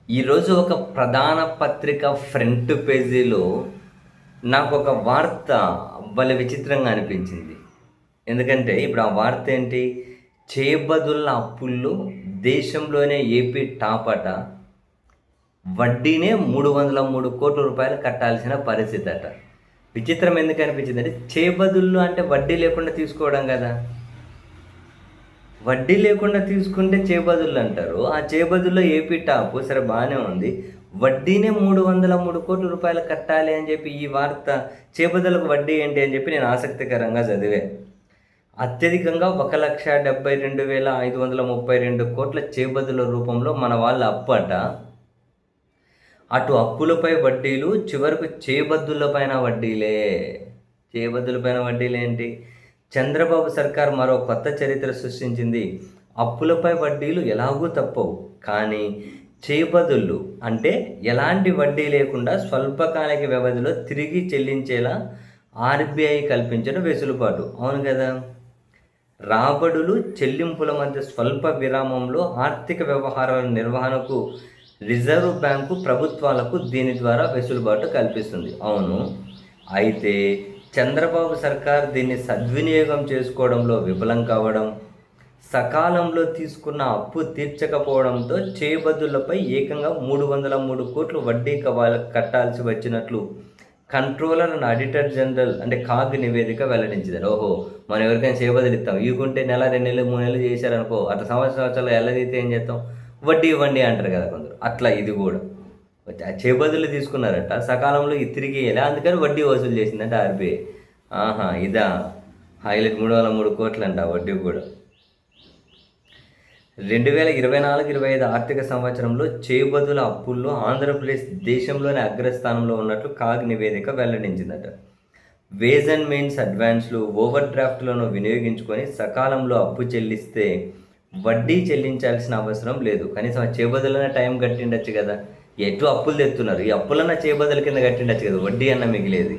ఈరోజు ఒక ప్రధాన పత్రిక ఫ్రంట్ పేజీలో నాకు ఒక వార్త భలే విచిత్రంగా అనిపించింది. ఎందుకంటే ఇప్పుడు ఆ వార్త ఏంటి? చేబదుళ్ళ అప్పుల్లో దేశంలోనే ఏపీ టాప్ అట. వడ్డీనే 303,00,00,000 కట్టాల్సిన పరిస్థితి అట. విచిత్రం ఎందుకు అనిపించిందంటే, చేబదుళ్ళు అంటే వడ్డీ లేకుండా తీసుకోవడం కదా! వడ్డీ లేకుండా తీసుకుంటే చేబదుళ్ళు అంటారు. ఆ చేబదుల్లో ఏపీ టాపు సరే బాగానే ఉంది. వడ్డీనే 303,00,00,000 కట్టాలి అని చెప్పి ఈ వార్త, చేబదులకు వడ్డీ ఏంటి అని చెప్పి నేను ఆసక్తికరంగా చదివా. అత్యధికంగా 1,72,532 చేబదుల రూపంలో మన వాళ్ళ అప్పు అట. అటు అప్పులపై వడ్డీలు, చివరకు చేబద్దుల పైన వడ్డీలే. చేబద్దుల పైన వడ్డీలేంటి? చంద్రబాబు సర్కార్ మరో కొత్త చరిత్ర సృష్టించింది. అప్పులపై వడ్డీలు ఎలాగూ తప్పవు, కానీ చేబదుళ్ళు అంటే ఎలాంటి వడ్డీ లేకుండా స్వల్పకాలిక వ్యవధిలో తిరిగి చెల్లించేలా ఆర్బీఐ కల్పించిన వెసులుబాటు. అవును కదా! రాబడులు, చెల్లింపుల మధ్య స్వల్ప విరామంలో ఆర్థిక వ్యవహారాల నిర్వహణకు రిజర్వ్ బ్యాంకు ప్రభుత్వాలకు దీని ద్వారా వెసులుబాటు కల్పిస్తుంది. అవును, అయితే చంద్రబాబు సర్కార్ దీన్ని సద్వినియోగం చేసుకోవడంలో విఫలం కావడం, సకాలంలో తీసుకున్న అప్పు తీర్చకపోవడంతో చేబదులపై ఏకంగా 303 కోట్లు వడ్డీ కట్టాల్సి వచ్చినట్లు కంట్రోలర్ అండ్ ఆడిటర్ జనరల్ అంటే కాగ్ నివేదిక వెల్లడించింది. ఓహో, మనం ఎవరికైనా చేబదులు ఇస్తాం, ఇవ్వకుంటే నెల 2 నెలలు 3 నెలలు చేశారనుకో, అట్లా సంవత్సరాలు ఎల్లదైతే ఏం చేస్తాం? వడ్డీ ఇవ్వండి అంటారు కదా కొందరు. అట్లా ఇది కూడా చేబదులు తీసుకున్నారట, సకాలంలో తిరిగి ఇవ్వాలి, అందుకని వడ్డీ వసూలు చేసిందంట ఆర్బీఐ. ఆహా, ఇదా హైలైట్? 303 కోట్లు అంట వడ్డీ కూడా. 2024-25 ఆర్థిక సంవత్సరంలో చేబదుల అప్పుల్లో ఆంధ్రప్రదేశ్ దేశంలోనే అగ్రస్థానంలో ఉన్నట్లు కాగ్ నివేదిక వెల్లడించిందట. వేజ్ అండ్ మెయిన్స్ అడ్వాన్స్లు, ఓవర్ డ్రాఫ్ట్లను వినియోగించుకొని సకాలంలో అప్పు చెల్లిస్తే వడ్డీ చెల్లించాల్సిన అవసరం లేదు. కనీసం ఆ చేబదులనే టైం కట్టిండొచ్చు కదా. ఎటు అప్పులు తెస్తున్నారు, ఈ అప్పులన్న చేబదుల కింద కట్టిండొచ్చు కదా, వడ్డీ అన్న మిగిలేది.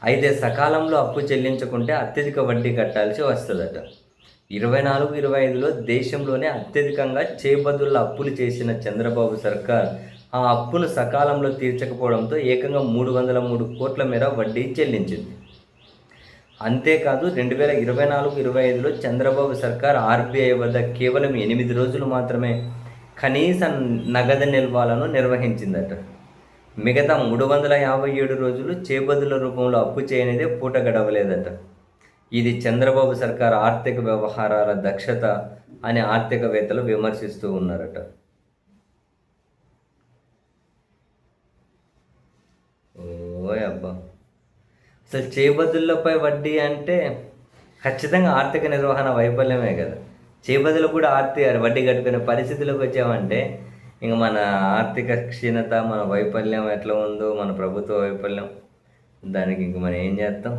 అయితే సకాలంలో అప్పు చెల్లించకుంటే అత్యధిక వడ్డీ కట్టాల్సి వస్తుందట. 24-25లో దేశంలోనే అత్యధికంగా చేబదుళ్ళ అప్పులు చేసిన చంద్రబాబు సర్కార్ ఆ అప్పును సకాలంలో తీర్చకపోవడంతో ఏకంగా 303 కోట్ల మేర వడ్డీ చెల్లించింది. అంతేకాదు 2024-25లో చంద్రబాబు సర్కార్ ఆర్బీఐ వద్ద కేవలం 8 రోజులు మాత్రమే కనీస నగదు నిల్వలను నిర్వహించిందట. మిగతా 357 రోజులు చేబదుల రూపంలో అప్పు చేయనిదే పూట గడవలేదట. ఇది చంద్రబాబు సర్కార్ ఆర్థిక వ్యవహారాల దక్షత అని ఆర్థికవేత్తలు విమర్శిస్తూ ఉన్నారట. ఓయ్ అబ్బా, అసలు చేబదులపై వడ్డీ అంటే ఖచ్చితంగా ఆర్థిక నిర్వహణ వైఫల్యమే కదా. చేబదులు కూడా వడ్డీ కట్టుకునే పరిస్థితిలోకి వచ్చామంటే ఇంక మన ఆర్థిక క్షీణత, మన వైఫల్యం ఎట్లా ఉందో, మన ప్రభుత్వ వైఫల్యం, దానికి ఇంక మనం ఏం చేస్తాం?